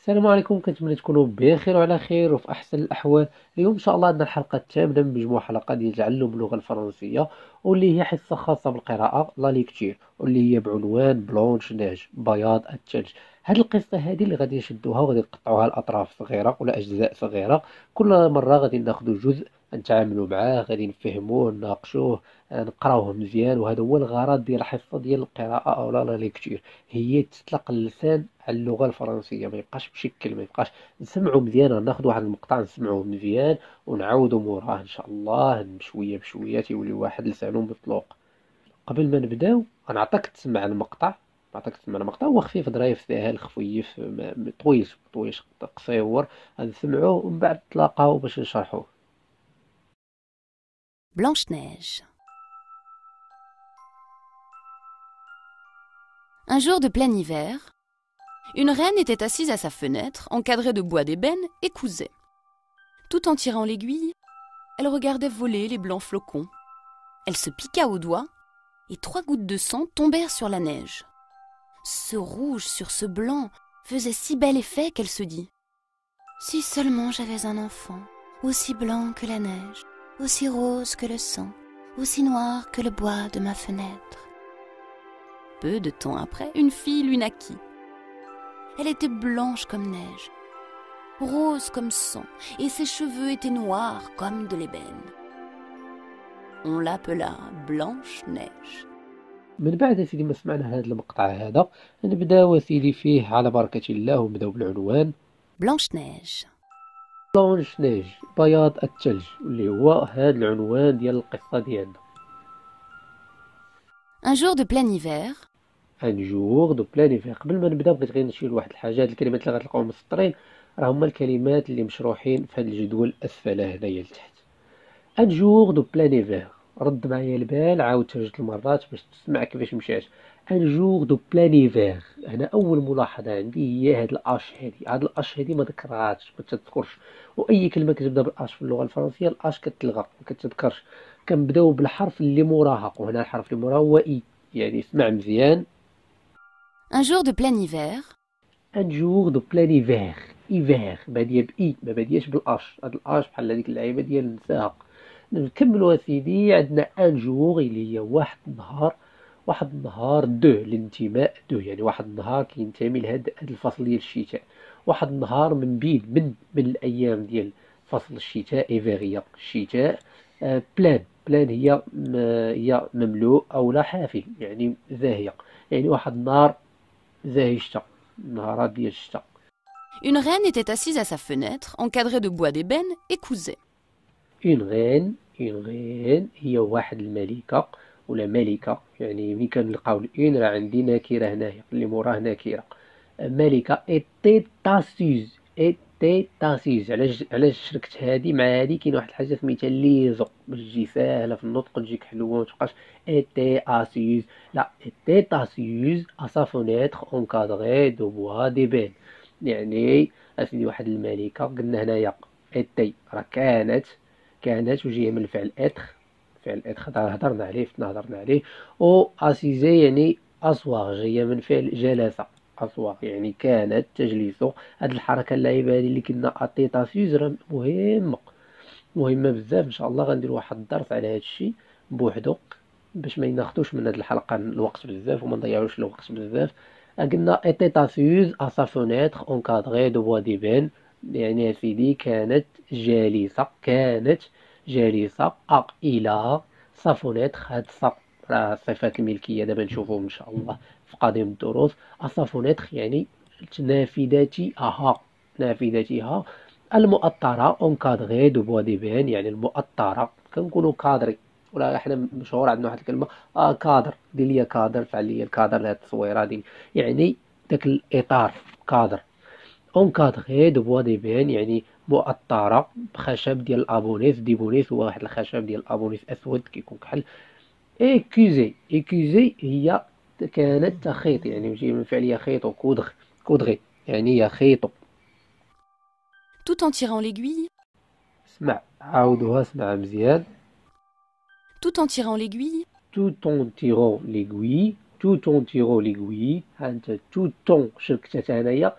السلام عليكم، كنتمنى تكونوا بخير وعلى خير وفي احسن الاحوال. اليوم ان شاء الله عندنا الحلقه الثامنه من مجموعه حلقات ديال تعلم اللغه الفرنسيه، واللي هي حصه خاصه بالقراءه لا ليكتير، واللي هي بعنوان بلونش نيج بياض الثلج. هذه القصه هذه اللي غادي نشدوها وغادي نقطعوها لاطراف صغيره ولا اجزاء صغيره. كل مره غادي ناخذ جزء نتعاملوا معاه، غادي نفهموه نناقشوه، نقراوه مزيان. وهذا هو الغرض ديال الحصه ديال القراءه او لا ليكتير، هي تطلق اللسان على اللغة الفرنسية. ما يبقاش بشكل، ما يبقاش نسمعوا مزيان، ناخذ واحد المقطع نسمعوه مزيان ونعاودوا موراه ان شاء الله بشوية بشوية تيولي واحد لسانه مطلوق. قبل ما نبداو غنعطيك تسمع المقطع، نعطيك تسمع المقطع. هو خفيف ظريف ساهل خفيف، طويل طويل قصيور. نسمعوه ومن بعد نتلاقاو باش نشرحوه. Blanche-Neige. Un jour de plein hiver, une reine était assise à sa fenêtre, encadrée de bois d'ébène, et cousait. Tout en tirant l'aiguille, elle regardait voler les blancs flocons. Elle se piqua au doigt, et 3 gouttes de sang tombèrent sur la neige. Ce rouge sur ce blanc faisait si bel effet qu'elle se dit « Si seulement j'avais un enfant, aussi blanc que la neige, aussi rose que le sang, aussi noir que le bois de ma fenêtre. » Peu de temps après, une fille lui naquit. Elle était blanche comme neige, rose comme sang, et ses cheveux étaient noirs comme de l'ébène. On l'appela Blanche-Neige. من بعد سيدي ما سمعنا هذا المقطع هذا، نبداو سيدي فيه على بركة الله ونبداو بالعنوان Blanche-Neige. بلونش نيج بياض الثلج، اللي هو هذا العنوان ديال القصة ديالنا. Un jour de plein hiver, ان جور دو بلانيفير. قبل ما نبدا بغيت غير نشير واحد الحاجه. هاد الكلمات اللي غتلقاو مسطرين راه هما الكلمات اللي مشروحين في هذا الجدول اسفل هنايا لتحت. ان جور دو بلانيفير، رد معايا البال، عاود جوج المرات باش تسمع كيفاش مشات. ان جور دو بلانيفير، هنا اول ملاحظه عندي هي هاد الاش هادي. هاد الاش هادي ما ذكرهاش، ما تذكرش. واي كلمه كتبدا بالاش في اللغه الفرنسيه الاش كتلغى، ما كتذكرش. كنبداو بالحرف اللي موراها، وهنا الحرف اللي موراه هو اي. يعني اسمع مزيان. un jour de plein hiver, ان جور دو بلان ايفير. ايفير باديه باي، ما بادياش بالاش. هاد الاش بحال هذيك اللعيبه ديال نساها. نكملوا سيدي. عندنا ان جور اللي هي واحد النهار. واحد النهار دو الانتماء، دو يعني واحد النهار كينتمي لهاد الفصل ديال الشتاء. واحد النهار من بين من الايام ديال فصل الشتاء، ايفيريا الشتاء. بلان، بلان هي مملوء او لا حافل، يعني زاهيه. يعني واحد النهار زاهي الشتا، نهارات ديال الشتا. une reine était assise à sa fenêtre, encadrée de bois d'ébène, et cousait. اون غين هي واحد الملكة ولا ملكة. يعني ملي كنلقاو الاون راه عندي نكرة هنايا، اللي موراه نكرة. ملكة ايتي تاسيز. ايتي تاسيز. علاش شركت هادي مع هادي؟ كاين واحد الحاجة سميتها ليزو باش تجي ساهلة في النطق، تجيك حلوة ومتبقاش ايتي اسيز. لا، ايتي تاسيز ا سا فونيتر اونكادغي دو بوا دي بين. يعني اسيدي واحد الملكة، قلنا هنايا ايتي راه كانت وجايه من الفعل اتر. فعل اتر هضرنا عليه، فتنا هضرنا عليه. و اسيزي يعني اسواغ، جايه من فعل جلس. اسواغ يعني كانت تجلس. هاد الحركه اللعيبه هذه اللي كنا اتيتاسيوز راه مهمه بزاف. ان شاء الله غندير واحد الدرس على هاد الشيء بوحدو، باش ما يناخذوش من هاد الحلقه الوقت بزاف وما نضيعوش الوقت بزاف. قلنا اتيتاسيوز ا سا فونيتر اونكادغي دو بوا ديفين. يعني يا سيدي كانت جالسة، كانت جالسة إلى سا فونيتر. هاد سا راه صفات الملكية دابا نشوفوهم إن شاء الله في قادم الدروس. سا فونيتر يعني نافذتها، نافذتها المؤطرة. اونكادغي دو بوا ديفين يعني المؤطرة. كنقولو كادري، ولا احنا مشهور عندنا واحد الكلمة كادر. دير ليا كادر، فعل ليا الكادر. هاد التصويرة دي يعني داك الإطار كادر. اونكادغي دو بوا ديفين يعني مؤطرة بخشب ديال الابونيس. ديبونيس هو واحد الخشب ديال الابونيس اسود كيكون كحل. ايكوزي، ايكوزي هي كانت تخيط، يعني جاي من فعل يخيط. كودغ، كودغي يعني يخيط. Tout en tirant l'aiguille, اسمع، عاودوها، اسمع مزيان. tout en tirant l'aiguille, tout en tirant l'aiguille. tout en tirant l'aiguille. ها انت tout en شركتها هنايا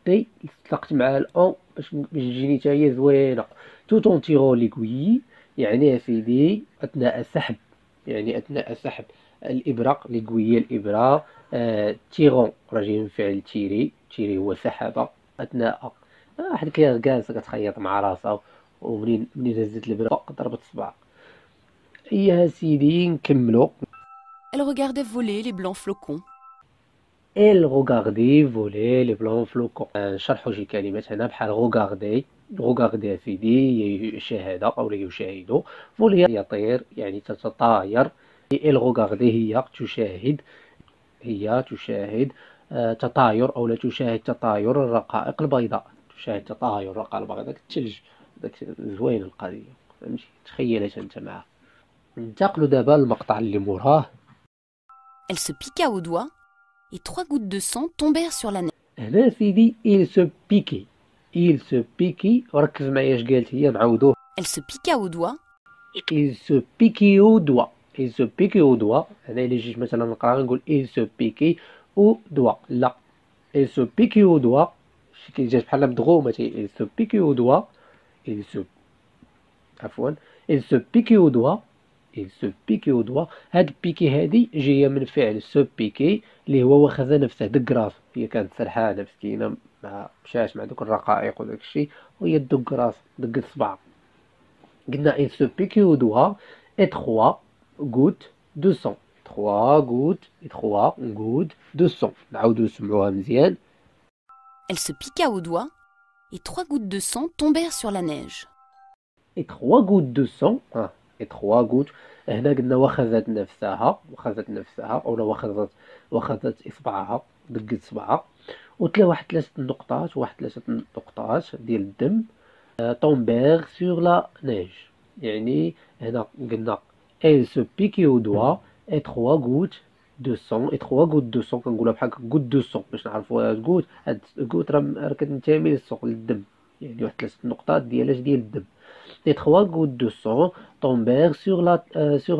تي تلقت مع الأون باش تجيني تا هي زوينة. توت اون تيغون ليكوي يعني أسيدي أثناء سحب، يعني أثناء سحب الإبرة. ليكوي الإبرة، تيغون راه جاي من فعل تيري، تيري هو سحب. أثناء واحد جالسة كتخيط مع راسها ومنين هزت الإبرة ضربت صباعها. يا سيدي نكملو. Elle regardait voler les blancs flocons. Elle regardait voler les blancs flocons. نشرحو شي كلمات هنا بحال regardez. regardez سيدي يشاهد أو يشاهد. فولي يطير يعني تتطاير. elle regardait هي تشاهد، هي تشاهد تطاير أو لا تشاهد تطاير الرقائق البيضاء. تشاهد تطاير الرقائق البيضاء، داك الثلج، داك زوين القضية، فهمتي؟ تخيلت أنت معاه. ننتقلوا دابا للمقطع اللي موراه. Elle se piqua au doigt et 3 gouttes de sang tombèrent sur la neige. هنا سيدي il se piquait. il se piquait، وركز معايا اش قالت هي نعاودوه. Elle se piqua au doigt. il se piquait au doigt. il se piquait au doigt. هنا إلا جيت مثلا نقرا نقول il se piquait au doigt، لا il se piquait au doigt جات بحال مدغومة. il se piquait au doigt. il se عفوا il se piquait au doigt. il se piquait au doigt. هاد بيكي هادي جاية من فعل سو بيكي اللي هو واخذ نفسه دق راسو. هي كانت سرحانة مسكينة، ما مشاش مع دوك الرقائق وداك الشيء، وهي دق راسها دقت صباعها. قلنا il se piquait au doigt et 3 gouttes de sang. 3 gouttes et 3 gouttes de sang. نعاودو نسمعوها مزيان. Elle se piqua au doigt et 3 gouttes de sang tombèrent sur la neige. et 3 gouttes de sang. et 3 gouttes. هنا قلنا واخذت نفسها، واخذت نفسها أو واخذت إصبعها، دقت صبعها، وتلا واحد 3 نقطات، واحد 3 نقطات ديال الدم طومبيغ سور لا نيج. يعني هنا قلنا elle se piquait au doigt et 3 gouttes de sang. et 3 gouttes de sang كنقولها بحال غوت دو سون باش نعرفوا غوت. هاد غوت راه كتنتمي للسوق للدم، يعني واحد 3 نقطات ديال الدم. et 3 gouttes de sang tombèrent sur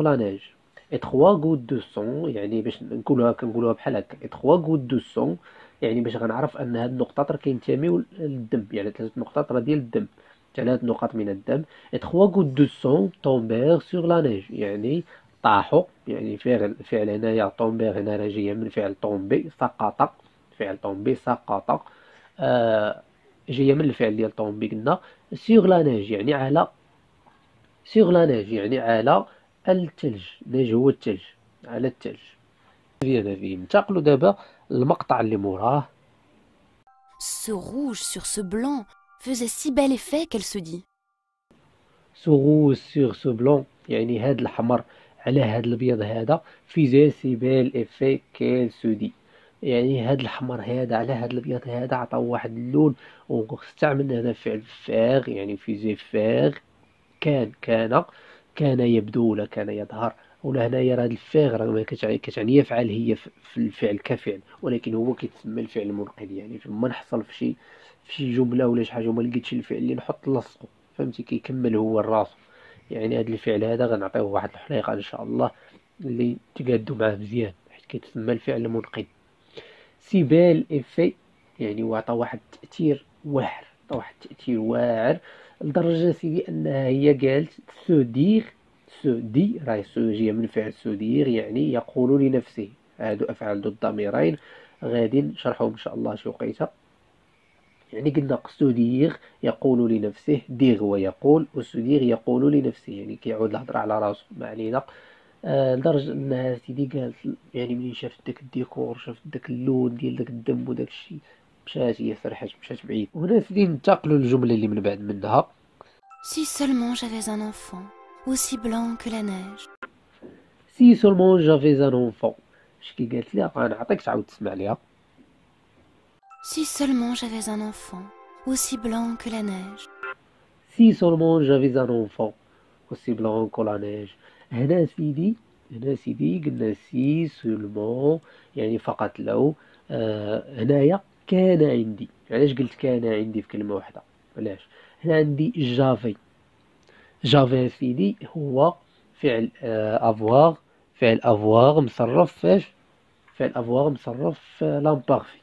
la neige. et 3 gouttes de sang يعني باش كنقولوها بحال هكا. et 3 gouttes de sang يعني باش غنعرف ان هاد النقطات راه كينتميو للدم، يعني 3 نقطات راه ديال الدم، 3 نقط من الدم. et 3 gouttes de sang tombèrent sur la neige يعني طاحوا. يعني فعل هنايا طومبير هنا راه جايه من فعل طومبي سقط. فعل طومبي سقط جايه من الفعل ديال طومبي قلنا سيغ لا نيج يعني على، سيغ لا نيج يعني على الثلج. نيج هو الثلج، على الثلج. ننتقلوا دابا للمقطع اللي موراه. Ce rouge sur ce blanc faisait si bel effet qu'elle se dit. سو روج سيغ سو بلون يعني هاد الحمر على هاد الابيض هذا. في سي بيل افي كيل سو دي يعني هاد الحمر هذا على هاد الابيض هذا عطاو واحد اللون. واستعملنا هنا فعل فاغ يعني في فاغ. كان يبدو ولا كان يظهر، ولا هنايا راه الفاغ راه ما كتعني يفعل هي في الفعل كفعل، ولكن هو كيتسمى الفعل المنقذ. يعني فما نحصل في شي جمله ولا شي حاجه وما لقيتش الفعل اللي نحط لصقو، فهمتي؟ كيكمل هو الراس. يعني هذا الفعل هذا غنعطيوه واحد الحليقه ان شاء الله اللي تقادوا معاه مزيان، حيت كيتسمى الفعل المنقذ. سيبال افي يعني وعطى واحد التأثير واعر، عطى واحد التأثير واعر لدرجة سيدي أنها هي قالت سو دير. سو دي راهي سو جاية من فعل سو دير يعني يقول لنفسه. هادو أفعال ذو الضميرين غادي نشرحهم إن شاء الله شي وقيته. يعني قلنا سو دير يقول لنفسه، دير هو يقول، وسو دير يقول لنفسه يعني كيعود الهضرة على راسو، ما علينا. لدرجة انها سيدي قالت يعني ملي شافت داك الديكور، شافت داك اللون ديال داك الدم وداك الشيء، مشات هي فرحت، مشات بعيد. وهنا سيدي ننتقلوا للجملة اللي من بعد منها. Si seulement j'avais un enfant, aussi blanc que la neige. سي سولمون جافيز ان اونفون. اش كي قالت لها غنعطيك تعاود تسمع ليها. Si seulement j'avais un enfant, aussi blanc que la neige. سي سولمون جافيز ان اونفون اوسي بلون كو لا نيج. هنا سيدي قلنا سي سولمون يعني فقط لو. هنايا كان عندي. علاش قلت كان عندي في كلمة واحدة؟ علاش؟ هنا عندي جافي. جافي سيدي هو فعل افواغ. فعل افواغ مصرف فاش؟ فعل افواغ مصرف لامبارفي.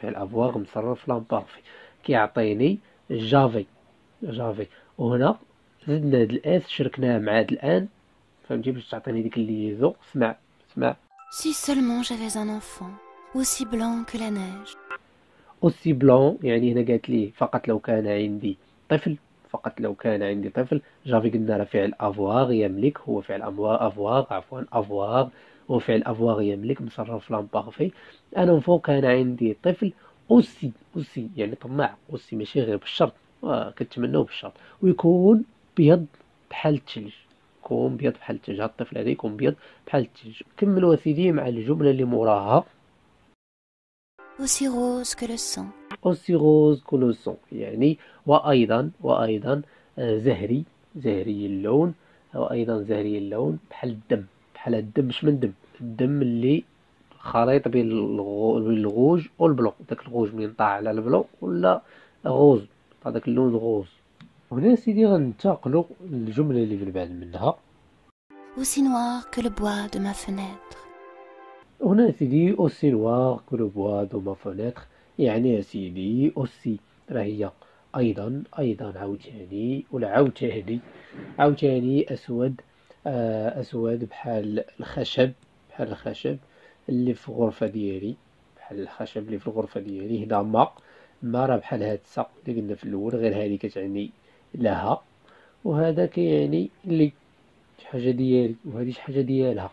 فعل افواغ مصرف لامبارفي كيعطيني جافي. وهنا زدنا هاد الاس شركناه مع هاد الان، فهمتي، باش تعطيني ديك الليزو. اسمع. Si seulement j'avais un enfant, aussi blanc que la neige. اوسي بلون يعني هنا قالت لي فقط لو كان عندي طفل، فقط لو كان عندي طفل. جافي قلنا راه فعل افواغ يملك، هو فعل افواغ هو فعل افواغ يملك مصرف لامبارفي. انا فوق كان عندي طفل. اوسي يعني طماع، اوسي ماشي غير بالشرط، كنتمناو بالشرط، ويكون بيض بحال الثلج. يكون بيض بحال الثلج، هاد الطفل هذا يكون بيض بحال الثلج. كملوا سيدي مع الجملة اللي موراها. Aussi rose que le sang. aussi rose que le sang يعني وأيضا زهري اللون، وأيضا زهري اللون بحال الدم. بحال الدم، مش من الدم اللي خليط بين الغوج والبلون. داك الغوج منين طاح على البلون ولا غوز، هذاك اللون غوز. هنا سيدي غننتقلوا للجملة اللي من بعد منها. Aussi noir que le bois de ma fenêtre. هنا سيدي aussi noir que le bois de ma fenêtre، يعني يا سيدي aussi راه هي أيضا عاوتاني أسود. أسود بحال الخشب اللي في الغرفة ديالي. هنا ما راه بحال هاد السا اللي قلنا في الأول، غير هادي كتعني لها، وهذا كيعني لي شي حاجة ديالي، وهادي شي حاجة ديالها.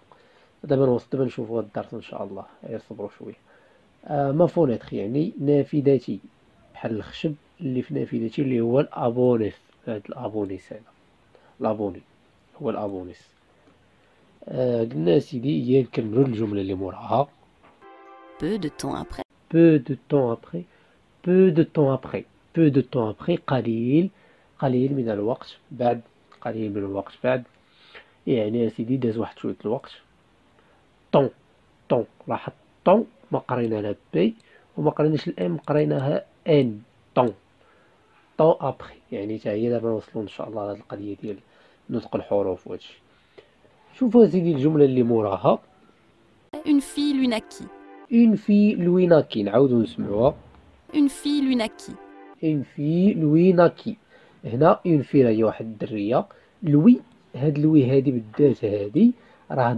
دابا نشوفوا هاد الدرس ان شاء الله، غير صبروا شويه. ما فونيتر يعني نافذتي، بحال الخشب اللي في نافذتي اللي هو الابونيس. هاد الابونيس هذا الابوني هو الابونيس. قلنا سيدي هي نكملوا الجمله اللي موراها. Peu de temps après. peu de temps après قليل من الوقت بعد. يعني يا سيدي داز واحد شويه الوقت. طون لاحظ طون ما قرينا لها بي وما قريناش الام، قريناها ان. طون ابخي يعني حتى هي. دابا نوصلوا ان شاء الله لهاد القضيه ديال نطق الحروف وهادشي. شوفوا سيدي الجمله اللي موراها. Une fille Lunaki. اون في لويناكي، نعاودو نسمعوها. Une fille Lunaki. اون في لويناكي. هنا اون في هي واحد الدريه. لوي، هاد لوي هادي بالذات هادي راه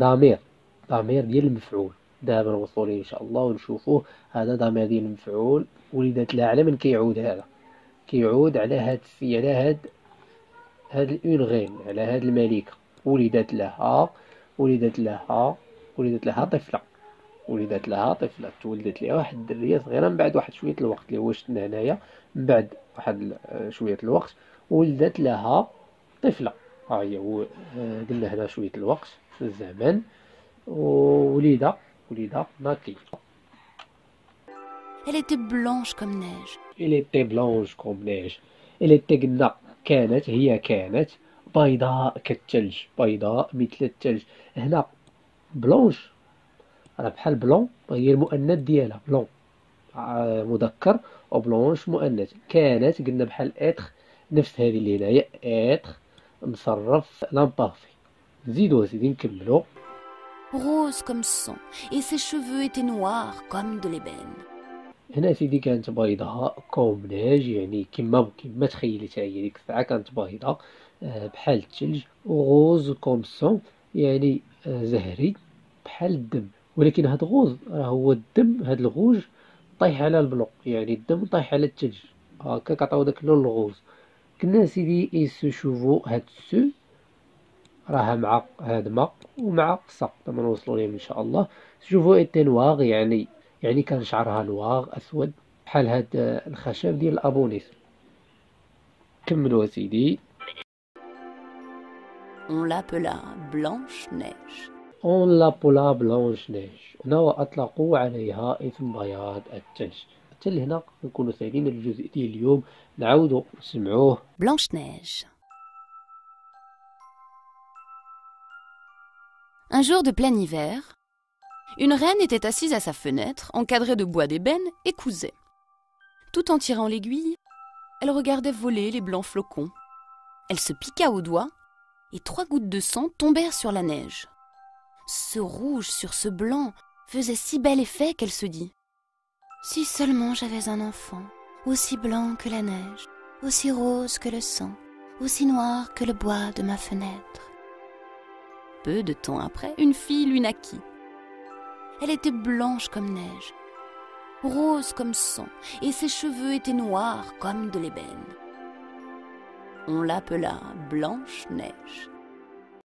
ضمير ديال المفعول. دابا نوصلوا ليه ان شاء الله ونشوفوه. هذا ضمير ديال المفعول ولدت لها. على من كيعود هذا؟ كيعود على هاد هاد الاون غين، على هاد الملكه. ولدت لها طفله. تولدت لها واحد الدريه صغيره من بعد واحد شويه الوقت اللي هو شفنا هنايا. من بعد واحد شويه الوقت ولدت لها طفله. ها هي قلنا هنا شويه الوقت في الزمن. وليدة ناكي. Elle était blanche comme neige. Elle était blanche comme neige. قلنا كانت بيضاء كالثلج، بيضاء مثل الثلج. هنا بلونش راه بحال بلون، هي المؤنث ديالها بلون مذكر وبلونش مؤنث. كانت قلنا بحال اتر، نفس هذه اللي هنايا اتر مصرف لامبارفي. نزيدو سيدي نكملو. Rose comme sang, et ses cheveux étaient noirs comme de l'ébène. هنا سيدي كانت بيضاء كوم نيج، يعني كما تخيلتها هي ديك الساعة كانت بيضاء بحال الثلج. وغوز كوم سون يعني زهري بحال الدم. ولكن هاد غوز راه هو الدم، هاد الغوج طايح على البلون، يعني الدم طايح على الثلج، هكا كعطيو داك اللون الغوز. قلنا سيدي اي سو شوفو، هاد سو راه مع هادمة ومع قصة. دابا نوصلوا ليهم ان شاء الله. شوفو ايتي نواغ يعني كان شعرها نواغ اسود بحال هاد الخشب ديال الابونيس. كملوا سيدي. On l'appela Blanche-Neige. On l'appela Blanche-Neige. هنا واطلقوا عليها اسم بياض الثلج. حتى لهنا نكونوا سايرين الجزء ديال اليوم، نعاودوا نسمعوه. Blanche-Neige. Un jour de plein hiver, une reine était assise à sa fenêtre, encadrée de bois d'ébène, et cousait. Tout en tirant l'aiguille, elle regardait voler les blancs flocons. Elle se piqua au doigt, et 3 gouttes de sang tombèrent sur la neige. Ce rouge sur ce blanc faisait si bel effet qu'elle se dit: Si seulement j'avais un enfant, aussi blanc que la neige, aussi rose que le sang, aussi noir que le bois de ma fenêtre. Peu de temps après, une fille lui naquit. Elle était blanche comme neige, rose comme sang, et ses cheveux étaient noirs comme de l'ébène. On l'appela Blanche-Neige.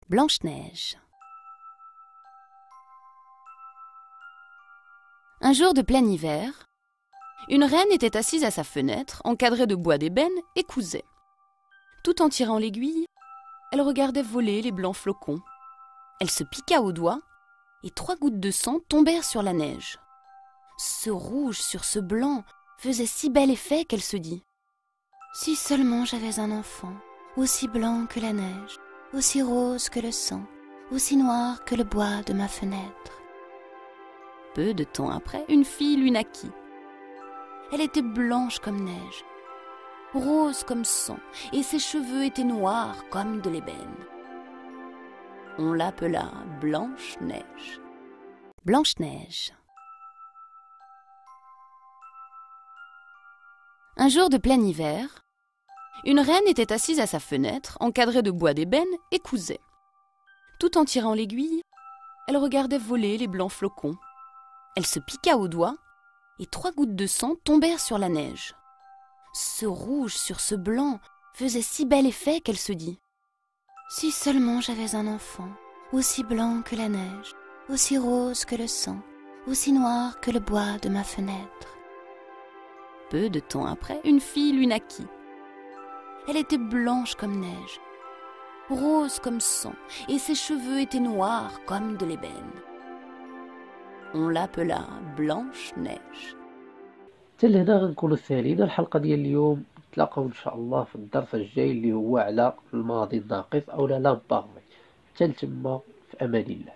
Blanche-Neige. Un jour de plein hiver, une reine était assise à sa fenêtre, encadrée de bois d'ébène, et cousait. Tout en tirant l'aiguille, elle regardait voler les blancs flocons. Elle se piqua au doigt, et 3 gouttes de sang tombèrent sur la neige. Ce rouge sur ce blanc faisait si bel effet qu'elle se dit « Si seulement j'avais un enfant, aussi blanc que la neige, aussi rose que le sang, aussi noir que le bois de ma fenêtre. » Peu de temps après, une fille lui naquit. Elle était blanche comme neige, rose comme sang, et ses cheveux étaient noirs comme de l'ébène. On l'appela Blanche-Neige. Blanche-Neige. Un jour de plein hiver, une reine était assise à sa fenêtre, encadrée de bois d'ébène, et cousait. Tout en tirant l'aiguille, elle regardait voler les blancs flocons. Elle se piqua au doigt, et 3 gouttes de sang tombèrent sur la neige. Ce rouge sur ce blanc faisait si bel effet qu'elle se dit « Si seulement j'avais un enfant, aussi blanc que la neige, aussi rose que le sang, aussi noir que le bois de ma fenêtre. » Peu de temps après, une fille lui naquit. Elle était blanche comme neige, rose comme sang, et ses cheveux étaient noirs comme de l'ébène. On l'appela Blanche-Neige. حتى لهنا غنكونوا سالينا الحلقة ديال اليوم. نتلاقاو ان شاء الله في الدرس الجاي اللي هو على الماضي الناقص او لا لامبارفي. حتى لتما في امان الله.